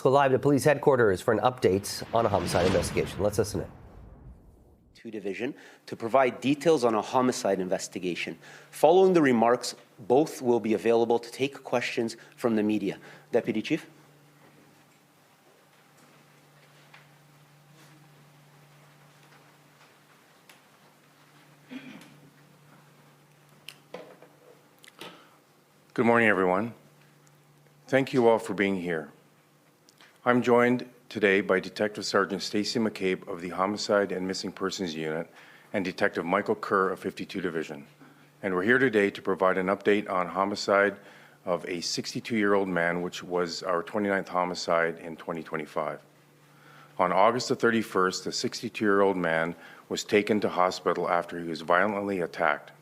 go live to police headquarters for an update on a homicide investigation. Let's listen in. Division to provide details on a homicide investigation. Following the remarks, both will be available to take questions from the media. Deputy Chief. Good morning, everyone. Thank you all for being here. I'm joined today by Detective Sergeant Stacey McCabe of the Homicide and Missing Persons Unit and Detective Michael Kerr of 52 Division. And we're here today to provide an update on homicide of a 62-year-old man, which was our 29th homicide in 2025. On August the 31st, the 62-year-old man was taken to hospital after he was violently attacked.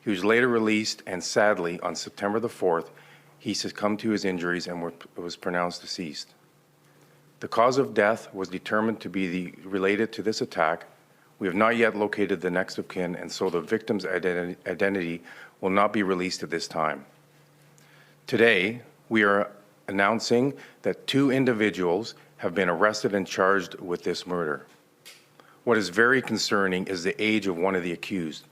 He was later released, and sadly, on September the 4th, he succumbed to his injuries and was pronounced deceased. The cause of death was determined to be related to this attack. We have not yet located the next of kin, and so the victim's identity will not be released at this time. Today, we are announcing that 2 individuals have been arrested and charged with this murder. What is very concerning is the age of one of the accused.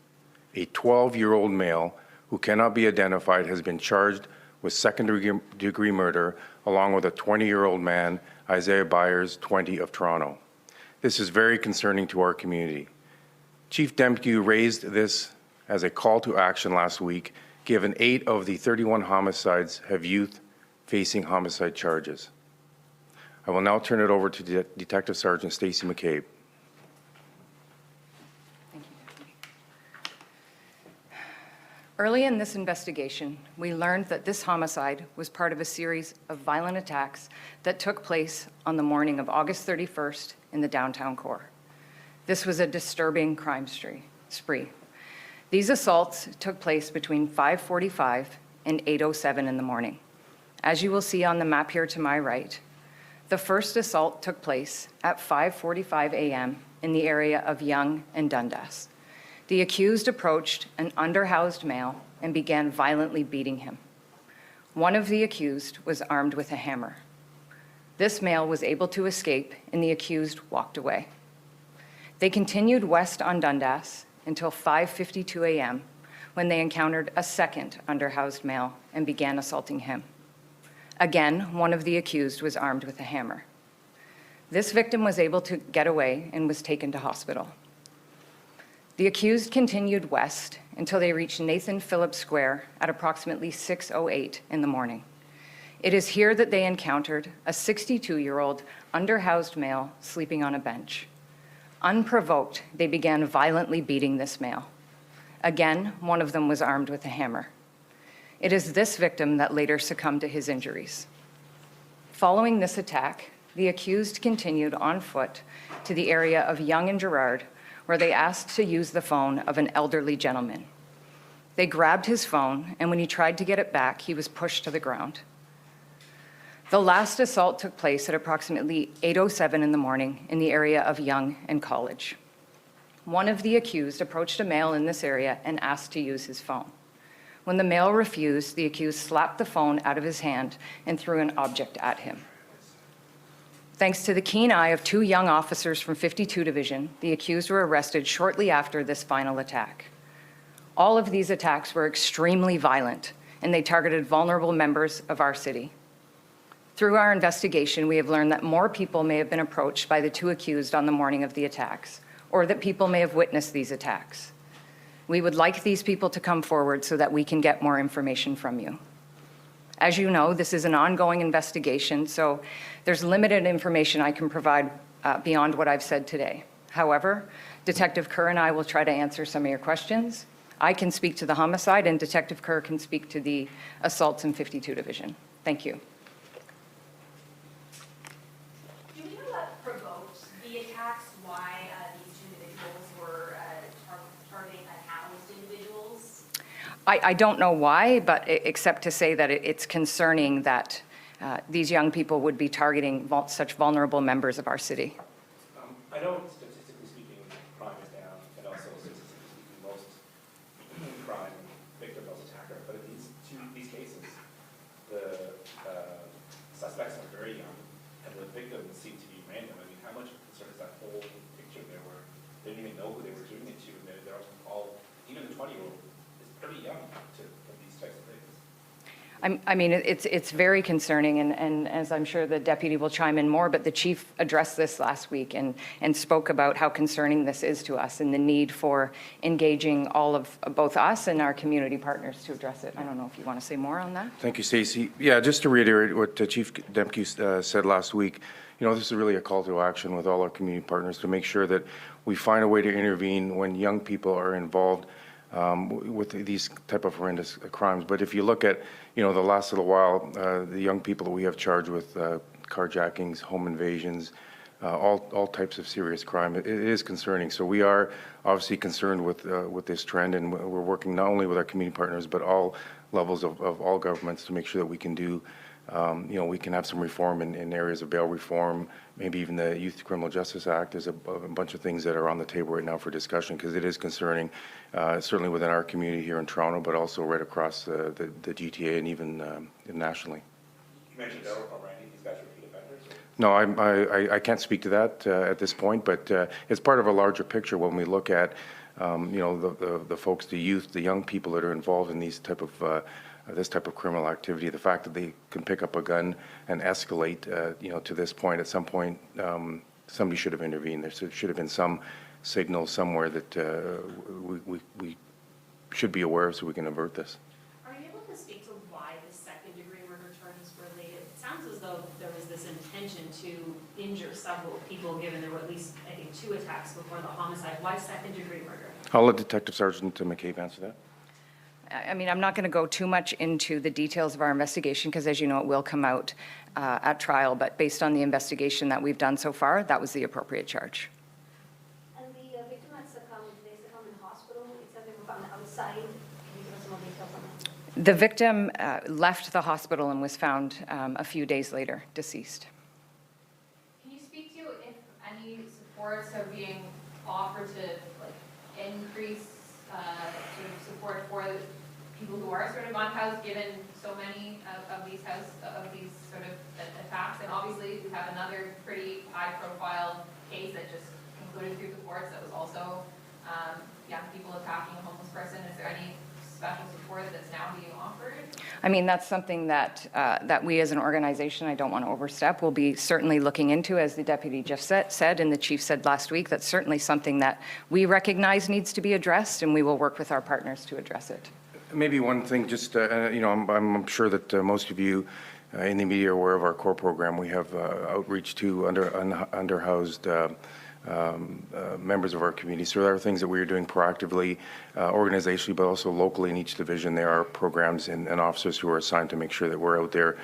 A 12-year-old male who cannot be identified has been charged with second-degree murder, along with a 20-year-old man, Isaiah Byers, 20, of Toronto. This is very concerning to our community. Chief Demke raised this as a call to action last week, given 8 of the 31 homicides have youth facing homicide charges. I will now turn it over to Detective Sergeant Stacey McCabe. Early in this investigation, we learned that this homicide was part of a series of violent attacks that took place on the morning of August 31st in the downtown core. This was a disturbing crime spree. These assaults took place between 5:45 and 8:07 in the morning. As you will see on the map here to my right, the first assault took place at 5:45 a.m. in the area of Yonge and Dundas. The accused approached an underhoused male and began violently beating him. One of the accused was armed with a hammer. This male was able to escape, and the accused walked away. They continued west on Dundas until 5:52 a.m. when they encountered a second underhoused male and began assaulting him. Again, one of the accused was armed with a hammer. This victim was able to get away and was taken to hospital. The accused continued west until they reached Nathan Phillips Square at approximately 6:08 in the morning. It is here that they encountered a 62-year-old underhoused male sleeping on a bench. Unprovoked, they began violently beating this male. Again, one of them was armed with a hammer. It is this victim that later succumbed to his injuries. Following this attack, the accused continued on foot to the area of Yonge and Gerrard, where they asked to use the phone of an elderly gentleman. They grabbed his phone, and when he tried to get it back, he was pushed to the ground. The last assault took place at approximately 8:07 in the morning in the area of Yonge and College. One of the accused approached a male in this area and asked to use his phone. When the male refused, the accused slapped the phone out of his hand and threw an object at him. Thanks to the keen eye of 2 young officers from 52 Division, the accused were arrested shortly after this final attack. All of these attacks were extremely violent, and they targeted vulnerable members of our city. Through our investigation, we have learned that more people may have been approached by the 2 accused on the morning of the attacks, or that people may have witnessed these attacks. We would like these people to come forward so that we can get more information from you. As you know, this is an ongoing investigation, so there's limited information I can provide beyond what I've said today. However, Detective Kerr and I will try to answer some of your questions. I can speak to the homicide, and Detective Kerr can speak to the assaults in 52 Division. Thank you. Do we know what provoked the attacks, why these 2 individuals were targeting unhoused individuals? I don't know why, but except to say that it's concerning that these young people would be targeting such vulnerable members of our city. I know statistically speaking, crime is down, and also statistically speaking, most crime victim, most attacker. But in these cases, the suspects are very young. didn't even know who they were doing it to. They're all, even the 20-year-old is pretty young to these types of things. I mean, it's very concerning, and as I'm sure the deputy will chime in more, but the chief addressed this last week and spoke about how concerning this is to us and the need for engaging all of both us and our community partners to address it. I don't know if you want to say more on that. Thank you, Stacey. Yeah, just to reiterate what Chief Demke said last week, this is really a call to action with all our community partners to make sure that we find a way to intervene when young people are involved with these type of horrendous crimes. But if you look at, the last little while, the young people that we have charged with carjackings, home invasions, all types of serious crime, it is concerning. So we are obviously concerned with this trend, and we're working not only with our community partners, but all levels of all governments to make sure that we can do, we can have some reform in areas of bail reform, maybe even the Youth Criminal Justice Act. There's a bunch of things that are on the table right now for discussion because it is concerning, certainly within our community here in Toronto, but also right across the GTA and even nationally. You mentioned bail reform, right? These guys are repeat offenders? No, I can't speak to that at this point, but it's part of a larger picture when we look at, the folks, the youth, the young people that are involved in these this type of criminal activity. The fact that they can pick up a gun and escalate, to this point. At some point, somebody should have intervened. There should have been some signal somewhere that we should be aware of so we can avert this. Are you able to speak to why the second-degree murder charges were laid? It sounds as though there was this intention to injure several people, given there were at least, I think, 2 attacks before the homicide. Why second-degree murder? I'll let Detective Sergeant McCabe answer that. I mean, I'm not going to go too much into the details of our investigation because, as you know, it will come out at trial. But based on the investigation that we've done so far, that was the appropriate charge. And the victim had succumbed, they succumbed in hospital. It said they were found outside. Can you give us some more details on that? The victim left the hospital and was found a few days later, deceased. Can you speak to if any supports are being offered to increase sort of support for people who are sort of unhoused, given so many of these sort of attacks? And obviously, we have another pretty high-profile case that just concluded through the courts that was also young people attacking a homeless person. Is there any special support that's now being offered? I mean, that's something that that we as an organization, I don't want to overstep, will be certainly looking into, as the deputy just said and the chief said last week. That's certainly something that we recognize needs to be addressed, and we will work with our partners to address it. Maybe one thing, just, I'm sure that most of you in the media are aware of our core program. We have outreach to underhoused members of our community. So there are things that we are doing proactively, organizationally, but also locally in each division. There are programs and officers who are assigned to make sure that we're out there,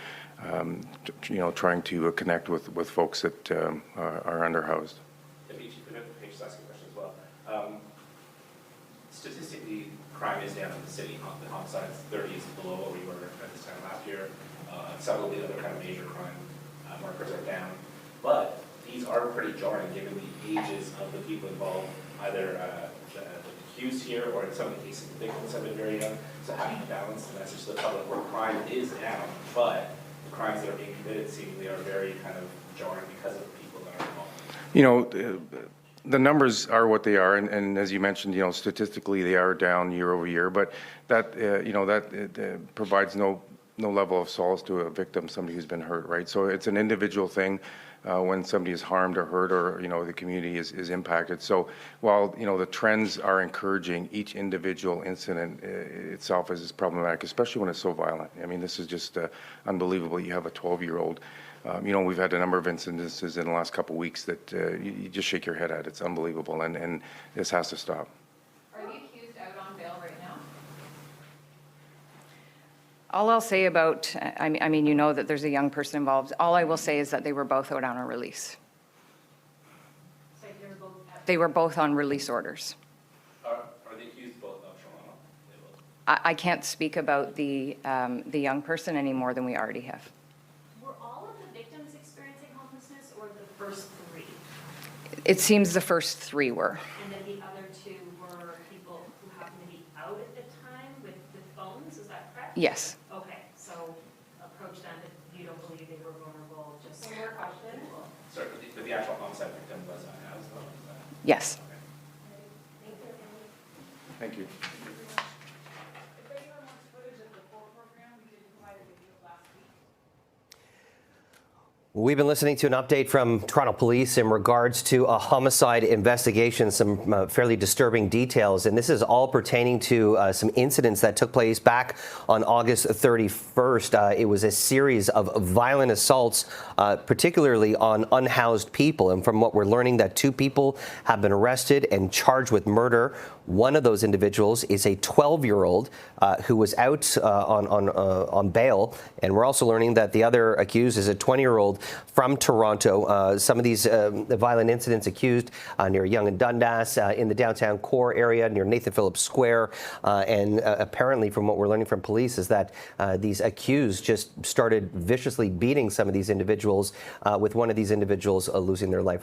trying to connect with folks that are underhoused. Just ask a question as well. Statistically, crime is down in the city. The homicides 30 is below what we were at this time last year. Several of the other kind of major crime markers are down, but these are pretty jarring given the ages of the people involved, either the accused here or in some of the cases the victims have been very young. So how do you balance the message to the public where crime is down, but the crimes that are being committed seemingly are very kind of jarring because of the people that are involved? The numbers are what they are, and as you mentioned, statistically they are down year over year, but that, provides no level of solace to a victim, somebody who's been hurt, right? So it's an individual thing when somebody is harmed or hurt, or, the community is impacted. So while, the trends are encouraging, each individual incident itself is problematic, especially when it's so violent. I mean, this is just unbelievable. You have a 12-year-old. We've had a number of incidences in the last couple of weeks that you just shake your head at. It's unbelievable, and this has to stop. Are the accused out on bail right now? All I'll say about, I mean, that there's a young person involved. All I will say is that they were both out on a release. So they were both They were both on release orders. Are the accused both of Toronto? I can't speak about the young person any more than we already have. Were all of the victims experiencing homelessness, or the first 3? It seems the first 3 were. And then the other 2 were people who happened to be out at the time with phones, is that correct? Yes. Okay, so approach them if you don't believe they were vulnerable, just. One more question. Sorry, but the actual homicide victim was unhoused though? Yes. Okay. Thank you. If anyone wants footage of the full program, we did provide a video last week. We've been listening to an update from Toronto Police in regards to a homicide investigation, some fairly disturbing details. And this is all pertaining to some incidents that took place back on August 31st. It was a series of violent assaults, particularly on unhoused people. And from what we're learning, that 2 people have been arrested and charged with murder. One of those individuals is a 12-year-old who was out on bail. And we're also learning that the other accused is a 20-year-old from Toronto. Some of these violent incidents accused near Yonge and Dundas, in the downtown core area near Nathan Phillips Square. And apparently, from what we're learning from police, is that these accused just started viciously beating some of these individuals, with one of these individuals losing their life.